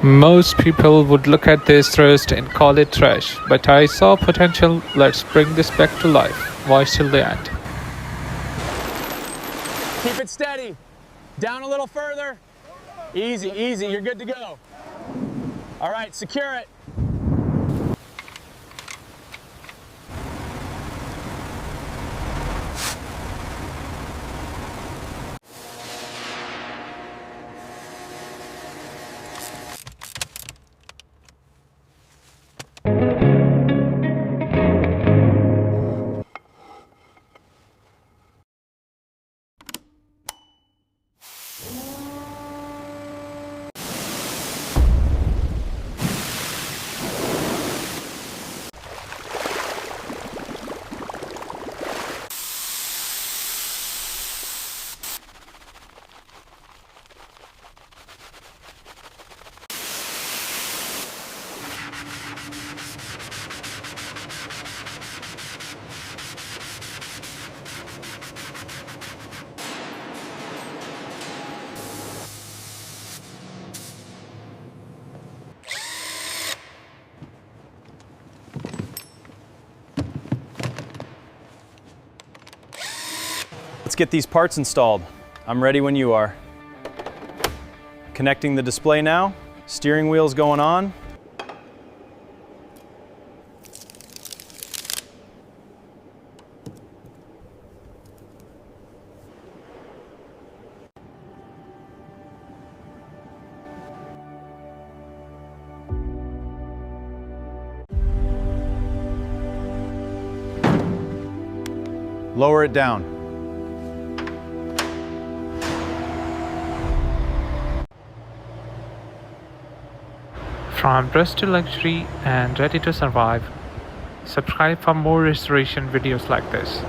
Most people would look at this thrust and call it trash, but I saw potential. Let's bring this back to life. Watch till the end. Keep it steady. Down a little further. Easy, easy, you're good to go. All right, secure it. Let's get these parts installed. I'm ready when you are. Connecting the display now. Steering wheel's going on. Lower it down. From dressed to luxury and ready to survive. Subscribe for more restoration videos like this.